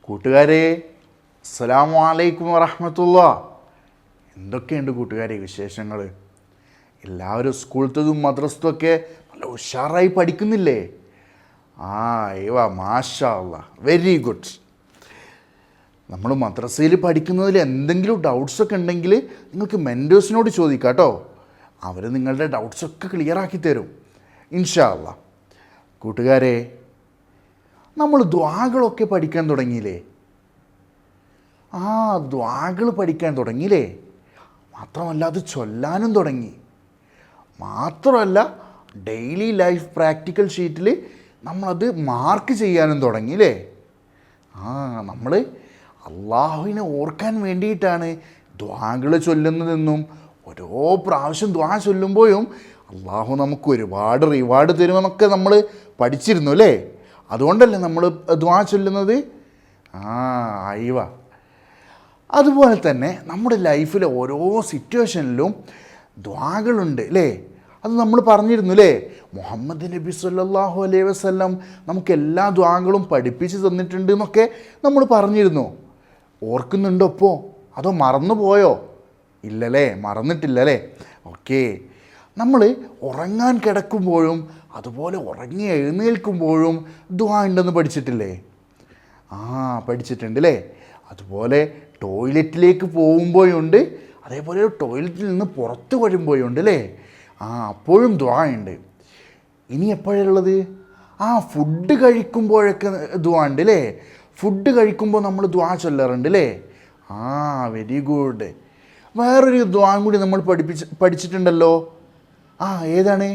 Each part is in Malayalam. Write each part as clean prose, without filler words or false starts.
കൂട്ടുകാരെ, അസ്സലാമു അലൈക്കും വറഹ്മത്തുള്ളാഹി. എന്തൊക്കെയുണ്ട് കൂട്ടുകാരെ വിശേഷങ്ങൾ? എല്ലാവരും സ്കൂളത്തതും മദ്രസത്തൊക്കെ നല്ല ഉഷാറായി പഠിക്കുന്നില്ലേ? മാഷാ അല്ലാ, വെരി ഗുഡ്. നമ്മൾ മദ്രസയിൽ പഠിക്കുന്നതിൽ എന്തെങ്കിലും ഡൗട്ട്സൊക്കെ ഉണ്ടെങ്കിൽ നിങ്ങൾക്ക് മെൻറ്റേഴ്സിനോട് ചോദിക്കാം കേട്ടോ. അവർ നിങ്ങളുടെ ഡൗട്ട്സൊക്കെ ക്ലിയറാക്കി തരും ഇൻഷാ അല്ലാ. കൂട്ടുകാരെ, നമ്മൾ ദുആകളൊക്കെ പഠിക്കാൻ തുടങ്ങിയില്ലേ? ദുആകൾ പഠിക്കാൻ തുടങ്ങിയില്ലേ? മാത്രമല്ല അത് ചൊല്ലാനും തുടങ്ങി. മാത്രമല്ല ഡെയിലി ലൈഫ് പ്രാക്ടിക്കൽ ഷീറ്റിൽ നമ്മളത് മാർക്ക് ചെയ്യാനും തുടങ്ങിയില്ലേ? നമ്മൾ അള്ളാഹുവിനെ ഓർക്കാൻ വേണ്ടിയിട്ടാണ് ദുആകൾ ചൊല്ലുന്നതെന്നും ഓരോ പ്രാവശ്യം ദുആ ചൊല്ലുമ്പോഴും അള്ളാഹു നമുക്ക് ഒരുപാട് റിവാർഡ് തരുമെന്നൊക്കെ നമ്മൾ പഠിച്ചിരുന്നു അല്ലേ? അതുകൊണ്ടല്ലേ നമ്മൾ ദുആ ചൊല്ലുന്നത്? അതുപോലെ തന്നെ നമ്മുടെ ലൈഫിലെ ഓരോ സിറ്റുവേഷനിലും ദുആകളുണ്ട് അല്ലേ? അത് നമ്മൾ പറഞ്ഞിരുന്നു അല്ലേ? മുഹമ്മദ് നബി സല്ലല്ലാഹു അലൈഹി വസല്ലം നമുക്ക് എല്ലാ ദുആകളും പഠിപ്പിച്ച് തന്നിട്ടുണ്ട് എന്നൊക്കെ നമ്മൾ പറഞ്ഞിരുന്നു. ഓർക്കുന്നുണ്ടോ ഇപ്പോൾ? അതോ മറന്നു പോയോ? ഇല്ലല്ലേ, മറന്നിട്ടില്ലല്ലേ? ഓക്കെ. നമ്മൾ ഉറങ്ങാൻ കിടക്കുമ്പോഴും അതുപോലെ ഉറങ്ങി എഴുന്നേൽക്കുമ്പോഴും ദുആ ഉണ്ടെന്ന് പഠിച്ചിട്ടില്ലേ? പഠിച്ചിട്ടുണ്ട് അല്ലേ? അതുപോലെ ടോയ്ലറ്റിലേക്ക് പോകുമ്പോഴുണ്ട്, അതേപോലെ ടോയ്ലറ്റിൽ നിന്ന് പുറത്ത് വരുമ്പോഴുണ്ട് അല്ലേ? അപ്പോഴും ദുആ ഉണ്ട്. ഇനി എപ്പോഴുള്ളത്? ഫുഡ് കഴിക്കുമ്പോഴൊക്കെ ദുആ ഉണ്ട് അല്ലേ? ഫുഡ് കഴിക്കുമ്പോൾ നമ്മൾ ദുആ ചൊല്ലാറുണ്ട് അല്ലേ? Very good. വേറൊരു ദുആ കൂടി നമ്മൾ പഠിച്ചിട്ടുണ്ടല്ലോ. ഏതാണ്?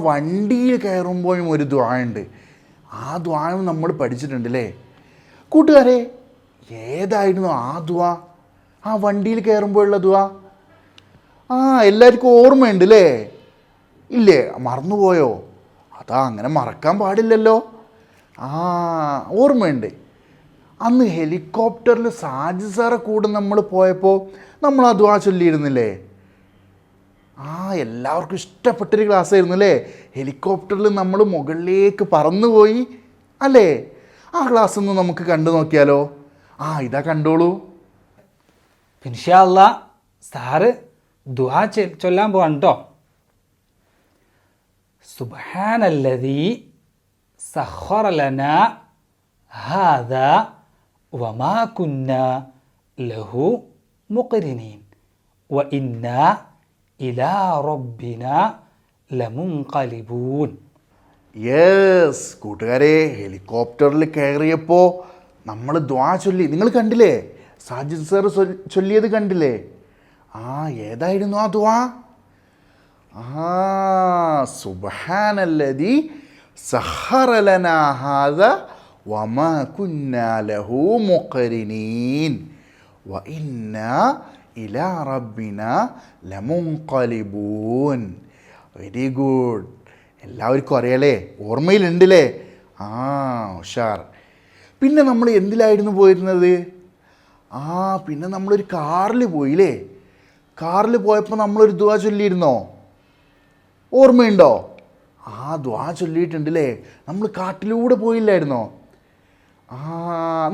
വണ്ടിയിൽ കയറുമ്പോഴും ഒരു ദുആ ഉണ്ട്. ആ ദുആയും നമ്മൾ പഠിച്ചിട്ടുണ്ട് അല്ലേ? കൂട്ടുകാരെ, ഏതായിരുന്നു ആ ദുആ? വണ്ടിയിൽ കയറുമ്പോഴുള്ള ദുആ? എല്ലാവർക്കും ഓർമ്മയുണ്ട് അല്ലേ? ഇല്ലേ, മറന്നുപോയോ? അങ്ങനെ മറക്കാൻ പാടില്ലല്ലോ. ഓർമ്മയുണ്ട്. അന്ന് ഹെലികോപ്റ്ററിൽ സാജിദ് സാറെ കൂടെ നമ്മൾ പോയപ്പോൾ നമ്മൾ ആ ദുആ ചൊല്ലിയിരുന്നില്ലേ? എല്ലാവർക്കും ഇഷ്ടപ്പെട്ടൊരു ക്ലാസ് ആയിരുന്നു അല്ലേ? ഹെലികോപ്റ്ററിൽ നമ്മൾ മുകളിലേക്ക് പറന്നുപോയി അല്ലേ? ആ ക്ലാസ് ഒന്ന് നമുക്ക് കണ്ടു നോക്കിയാലോ? ഇതാ കണ്ടോളൂ. ഇൻഷാ അല്ലാ സാറ് ദുആ ചൊല്ലാൻ പോവാണ് കേട്ടോ. സുബ്ഹാനല്ലദീ സഖറ ലനാ ഹാദാ വമാ കുന്നാ ലഹു മുഖ്രിനീൻ വഇന്നാ ഇലാ റബ്ബിനാ ലമുൻഖലിബൂൻ. യെസ് കൂട്ടുകാരെ, ഹെലികോപ്റ്ററിൽ കയറിയപ്പോൾ നമ്മൾ ദുആ ചൊല്ലി. നിങ്ങൾ കണ്ടില്ലേ? സാജിദ് സാർ ചൊല്ലിയത് കണ്ടില്ലേ? ഏതായിരുന്നു ആ ദുആ? സുബ്ഹാനല്ലദീ സഖറ ലനാ ഹാദാ വമാ കുന്നാ ലഹു മുഖ്രിനീൻ വഇന്നാ ഇലാ റബ്ബിനാ ലമുൻഖലിബൂൻ. Very good. എല്ലാവർക്കും അറിയാലേ? ഓർമ്മയിലുണ്ടല്ലേ? ഉഷാർ. പിന്നെ നമ്മൾ എന്തിലായിരുന്നു പോയിരുന്നത്? പിന്നെ നമ്മളൊരു കാറിൽ പോയില്ലേ? കാറിൽ പോയപ്പോൾ നമ്മളൊരു ദുആ ചൊല്ലിയിരുന്നോ? ഓർമ്മയുണ്ടോ? ദുആ ചൊല്ലിയിട്ടുണ്ടല്ലേ? നമ്മൾ കാട്ടിലൂടെ പോയില്ലായിരുന്നോ?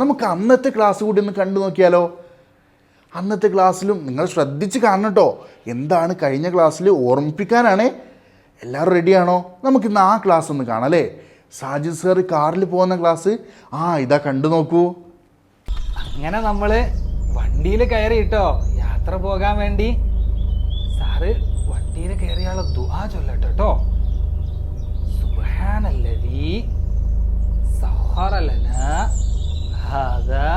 നമുക്ക് അന്നത്തെ ക്ലാസ് കൂടി ഒന്ന് കണ്ടു നോക്കിയാലോ? അന്നത്തെ ക്ലാസ്സിലും നിങ്ങൾ ശ്രദ്ധിച്ച് കാണണം കേട്ടോ. എന്താണ് കഴിഞ്ഞ ക്ലാസ്സിൽ ഓർമ്മിപ്പിക്കാനാണ്. എല്ലാവരും റെഡിയാണോ? നമുക്കിന്ന് ആ ക്ലാസ് ഒന്ന് കാണാം അല്ലേ? സാജിദ് സാർ കാറിൽ പോകുന്ന ക്ലാസ് ഇതാ കണ്ടു നോക്കൂ. അങ്ങനെ നമ്മൾ വണ്ടിയിൽ കയറി കേട്ടോ, യാത്ര പോകാൻ വേണ്ടി. സാറ് വണ്ടിയിൽ കയറിയാളെ ദുആ ചൊല്ലട്ടെ കേട്ടോ. സുബ്ഹാനല്ലദീ സഖറ ലനാ ഹാദാ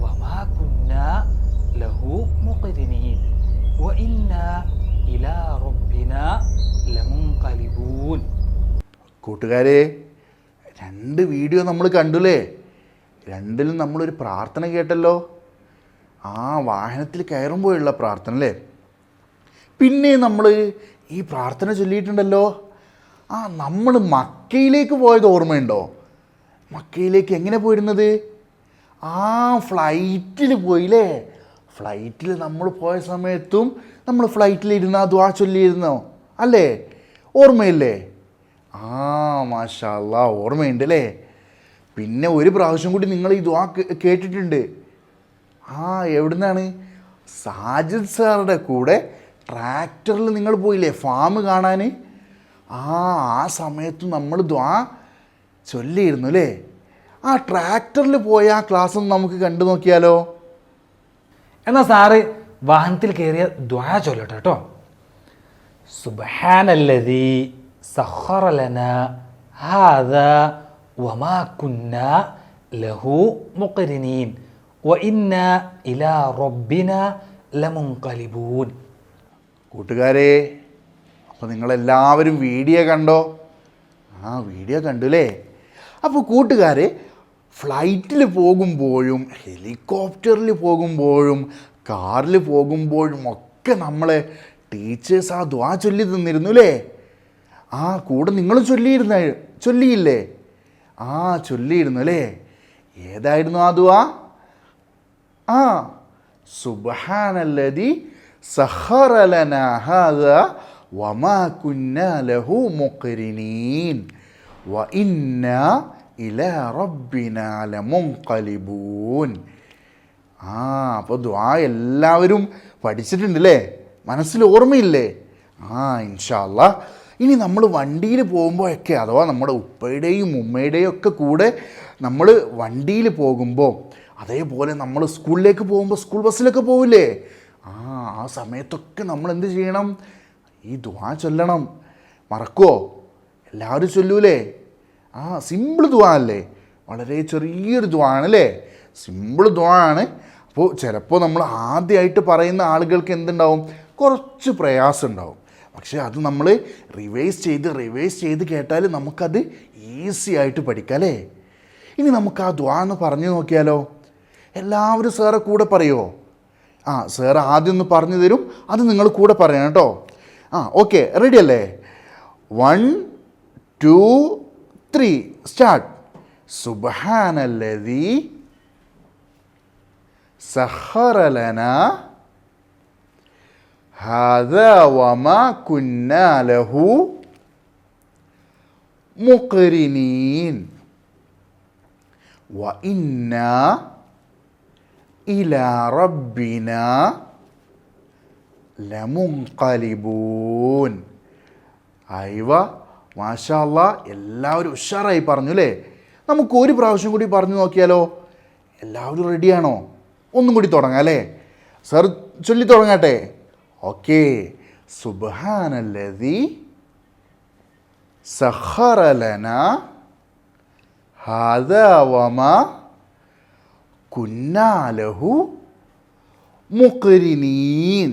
വമാ കുന്നാ ലഹു മുഖ്രിനീൻ വഇന്നാ ഇലാ റബ്ബിനാ ലമുൻഖലിബൂൻ. കൂട്ടുകാരെ, 2 വീഡിയോ നമ്മൾ കണ്ടുല്ലേ? രണ്ടിലും നമ്മളൊരു പ്രാർത്ഥന കേട്ടല്ലോ. വാഹനത്തിൽ കയറുമ്പോഴുള്ള പ്രാർത്ഥന അല്ലേ? പിന്നെ നമ്മൾ ഈ പ്രാർത്ഥന ചൊല്ലിയിട്ടുണ്ടല്ലോ. നമ്മൾ മക്കയിലേക്ക് പോയത് ഓർമ്മയുണ്ടോ? മക്കയിലേക്ക് എങ്ങനെ പോയിരുന്നത്? ഫ്ലൈറ്റിൽ പോയില്ലേ? ഫ്ലൈറ്റിൽ നമ്മൾ പോയ സമയത്തും നമ്മൾ ഫ്ലൈറ്റിലിരുന്ന് ആ ദുആ ചൊല്ലിയിരുന്നോ അല്ലേ? ഓർമ്മയില്ലേ? മാഷാ അല്ലാ, ഓർമ്മയുണ്ട് അല്ലേ? പിന്നെ ഒരു പ്രാവശ്യം കൂടി നിങ്ങൾ ഈ ദുആ കേട്ടിട്ടുണ്ട്. ആ എവിടുന്നാണ്? സാജിദ് സാറുടെ കൂടെ ട്രാക്ടറിൽ നിങ്ങൾ പോയില്ലേ ഫാം കാണാൻ? ആ സമയത്ത് നമ്മൾ ദുആ ചൊല്ലിയിരുന്നു അല്ലേ? ആ ട്രാക്ടറിൽ പോയ ആ ക്ലാസ് ഒന്ന് നമുക്ക് കണ്ടു നോക്കിയാലോ? എന്നാ സാറ് വാഹനത്തിൽ കയറിയ ദ്വാ ചൊല്ലട്ടെ കേട്ടോ. സുബ്ഹാനല്ലദീ സഖറ ലനാ ഹാദാ വമാ കുന്നാ ലഹു മുഖ്രിനീൻ വഇന്നാ ഇലാ റബ്ബിനാ ലമുൻഖലിബൂൻ. കൂട്ടുകാരെ, അപ്പോൾ നിങ്ങളെല്ലാവരും വീഡിയോ കണ്ടോ? ആ വീഡിയോ കണ്ടുല്ലേ? അപ്പോൾ കൂട്ടുകാരെ, ഫ്ലൈറ്റിൽ പോകുമ്പോഴും ഹെലികോപ്റ്ററിൽ പോകുമ്പോഴും കാറിൽ പോകുമ്പോഴും ഒക്കെ നമ്മളെ ടീച്ചേഴ്സ് ആ ദുആ ചൊല്ലി തന്നിരുന്നു അല്ലേ? ആ കൂടെ നിങ്ങളും ചൊല്ലിയില്ലേ? ആ ചൊല്ലിയിരുന്നു അല്ലേ? ഏതായിരുന്നു ആ ദുആ? ആ സുബ്ഹാനല്ലദീ സഖറ ലനാ ഹാദാ വമാ കുന്നാ ലഹു മുഖ്രിനീൻ വഇന്നാ ഇലാ റബ്ബിനാ ലമുൻഖലിബൂൻ. അപ്പോൾ ദുആ എല്ലാവരും പഠിച്ചിട്ടുണ്ടല്ലേ? മനസ്സിൽ ഓർമ്മയില്ലേ? ഇൻഷാ അല്ലാഹ്. ഇനി നമ്മൾ വണ്ടിയിൽ പോകുമ്പോഴൊക്കെ, അഥവാ നമ്മുടെ ഉപ്പയുടെയും ഉമ്മയുടെയും ഒക്കെ കൂടെ നമ്മൾ വണ്ടിയിൽ പോകുമ്പോൾ, അതേപോലെ നമ്മൾ സ്കൂളിലേക്ക് പോകുമ്പോൾ സ്കൂൾ ബസ്സിലൊക്കെ പോവില്ലേ? ആ സമയത്തൊക്കെ നമ്മൾ എന്ത് ചെയ്യണം? ഈ ദുആ ചൊല്ലണം. മറക്കുമോ? എല്ലാവരും ചൊല്ലൂലേ? സിമ്പിൾ ദുആ അല്ലേ? വളരെ ചെറിയൊരു ദുആ ആണല്ലേ? സിമ്പിൾ ദുആ ആണ്. അപ്പോൾ ചിലപ്പോൾ നമ്മൾ ആദ്യമായിട്ട് പറയുന്ന ആളുകൾക്ക് എന്തുണ്ടാവും? കുറച്ച് പ്രയാസം ഉണ്ടാവും. പക്ഷേ അത് നമ്മൾ റിവൈസ് ചെയ്ത് കേട്ടാൽ നമുക്കത് ഈസി ആയിട്ട് പഠിക്കാം അല്ലേ? ഇനി നമുക്ക് ആ ദുആ ഒന്ന് പറഞ്ഞു നോക്കിയാലോ? എല്ലാവരും സാറെ കൂടെ പറയുമോ? സാർ ആദ്യം ഒന്ന് പറഞ്ഞു തരും, അത് നിങ്ങൾ കൂടെ പറയണം കേട്ടോ. ഓക്കെ, റെഡി അല്ലേ? 1 2 3 സ്റ്റാർട്ട്. സുബ്ഹാനല്ലദീ സഖറ ലനാ ഹാദാ വമാ കുന്നാ ലഹു മുഖ്രിനീൻ വഇന്നാ ഇലാ റബ്ബിനാ ലമുൻഖലിബൂൻ. മാഷാ അല്ലാഹ്, എല്ലാവരും ഉഷാറായി പറഞ്ഞു അല്ലേ? നമുക്ക് ഒരു പ്രാവശ്യം കൂടി പറഞ്ഞു നോക്കിയാലോ? എല്ലാവരും റെഡിയാണോ? ഒന്നും കൂടി തുടങ്ങാം അല്ലേ? സർ ചൊല്ലി തുടങ്ങട്ടെ? ഓക്കെ. സുബ്ഹാനല്ലദീ സഖറ ലനാ ഹാദാ വമാ കുന്നാ ലഹു മുഖ്രിനീൻ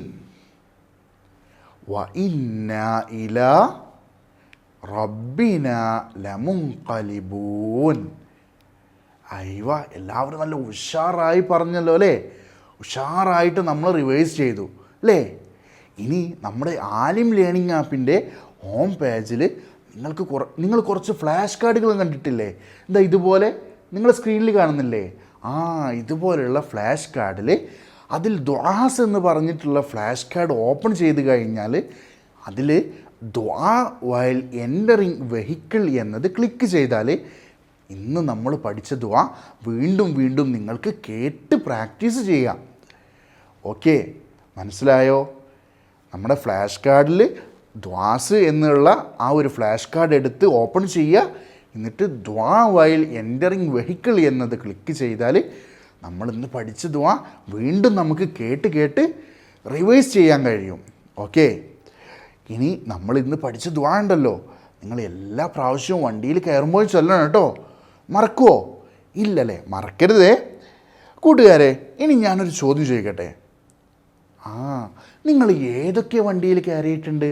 വഇന്നാ ഇലാ റബ്ബിനാ ലമുൻഖലിബൂൻ. എല്ലാവരും നല്ല ഉഷാറായി പറഞ്ഞല്ലോ അല്ലേ? ഉഷാറായിട്ട് നമ്മൾ റിവൈസ് ചെയ്തു അല്ലേ? ഇനി നമ്മുടെ ആലിം ലേണിംഗ് ആപ്പിൻ്റെ ഹോം പേജിൽ നിങ്ങൾ കുറച്ച് ഫ്ലാഷ് കാർഡുകൾ കണ്ടിട്ടില്ലേ? ഇതുപോലെ നിങ്ങൾ സ്ക്രീനിൽ കാണുന്നില്ലേ? ഇതുപോലെയുള്ള ഫ്ലാഷ് കാർഡിൽ അതിൽ ദുആസ് എന്ന് പറഞ്ഞിട്ടുള്ള ഫ്ലാഷ് കാർഡ് ഓപ്പൺ ചെയ്ത് കഴിഞ്ഞാൽ അതിൽ ദുആ വൈൽ എൻ്ററിങ് വെഹിക്കിൾ എന്നത് ക്ലിക്ക് ചെയ്താൽ ഇന്ന് നമ്മൾ പഠിച്ച ദുആ വീണ്ടും വീണ്ടും നിങ്ങൾക്ക് കേട്ട് പ്രാക്ടീസ് ചെയ്യാം. ഓക്കെ, മനസ്സിലായോ? നമ്മുടെ ഫ്ലാഷ് കാർഡിൽ ദ്വാസ് എന്നുള്ള ആ ഒരു ഫ്ലാഷ് കാർഡ് എടുത്ത് ഓപ്പൺ ചെയ്യുക. എന്നിട്ട് ദുആ വൈൽ എൻ്ററിങ് വെഹിക്കിൾ എന്നത് ക്ലിക്ക് ചെയ്താൽ നമ്മളിന്ന് പഠിച്ച ദുആ വീണ്ടും നമുക്ക് കേട്ട് റിവൈസ് ചെയ്യാൻ കഴിയും. ഓക്കെ, ഇനി നമ്മളിന്ന് പഠിച്ച ദുആ ഉണ്ടല്ലോ, നിങ്ങൾ എല്ലാ പ്രാവശ്യവും വണ്ടിയിൽ കയറുമ്പോൾ ചൊല്ലണം കേട്ടോ. മറക്കുമോ? ഇല്ലല്ലേ? മറക്കരുതേ കൂട്ടുകാരെ. ഇനി ഞാനൊരു ചോദ്യം ചോദിക്കട്ടെ? നിങ്ങൾ ഏതൊക്കെ വണ്ടിയിൽ കയറിയിട്ടുണ്ട്?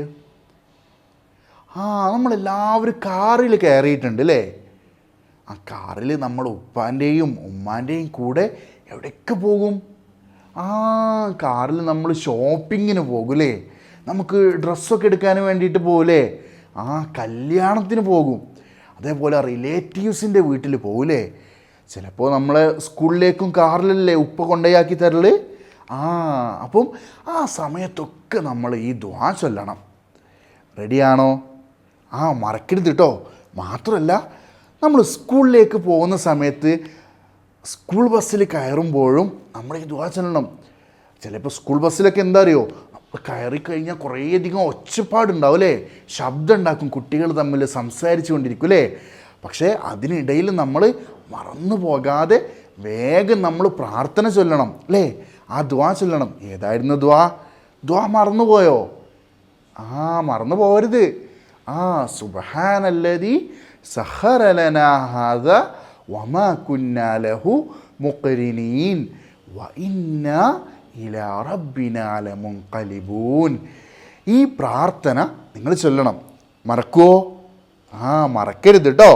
നമ്മളെല്ലാവരും കാറിൽ കയറിയിട്ടുണ്ട് അല്ലേ? കാറിൽ നമ്മൾ ഉപ്പാൻ്റെയും ഉമ്മാൻ്റെയും കൂടെ എവിടെയൊക്കെ പോകും? കാറിൽ നമ്മൾ ഷോപ്പിങ്ങിന് പോകുമല്ലേ? നമുക്ക് ഡ്രസ്സൊക്കെ എടുക്കാൻ വേണ്ടിയിട്ട് പോകൂലേ? കല്യാണത്തിന് പോകും. അതേപോലെ റിലേറ്റീവ്സിൻ്റെ വീട്ടിൽ പോകൂലേ? ചിലപ്പോൾ നമ്മളെ സ്കൂളിലേക്കും കാറിലല്ലേ ഉപ്പ കൊണ്ടുപോയാക്കി തരല്? അപ്പം ആ സമയത്തൊക്കെ നമ്മൾ ഈ ദുആ ചൊല്ലണം. റെഡിയാണോ? മറക്കരുത് കേട്ടോ. മാത്രമല്ല നമ്മൾ സ്കൂളിലേക്ക് പോകുന്ന സമയത്ത് സ്കൂൾ ബസ്സിൽ കയറുമ്പോഴും നമ്മൾ ഈ ദുആ ചൊല്ലണം. ചിലപ്പോൾ സ്കൂൾ ബസ്സിലൊക്കെ എന്താ അറിയോ, നമ്മൾ കയറി കഴിഞ്ഞാൽ കുറേയധികം ഒച്ചപ്പാടുണ്ടാവും അല്ലേ, ശബ്ദം ഉണ്ടാക്കും, കുട്ടികൾ തമ്മിൽ സംസാരിച്ചു കൊണ്ടിരിക്കും അല്ലേ. പക്ഷേ അതിനിടയിൽ നമ്മൾ മറന്നു പോകാതെ വേഗം നമ്മൾ പ്രാർത്ഥന ചൊല്ലണം അല്ലേ, ആ ദുആ ചൊല്ലണം. ഏതായിരുന്നു ദുആ മറന്നുപോയോ? മറന്നു പോകരുത്. സുബ്ഹാനല്ലദി സഖറ ലനാ ഹാദാ വമാ കുന്നാ ലഹു മുഖ്രിനീൻ വഇന്നാ ഇലാ റബ്ബിനാ ലമുൻഖലിബൂൻ. ഈ പ്രാർത്ഥന നിങ്ങൾ ചൊല്ലണം. മറക്കുമോ? മറക്കരുത് കേട്ടോ.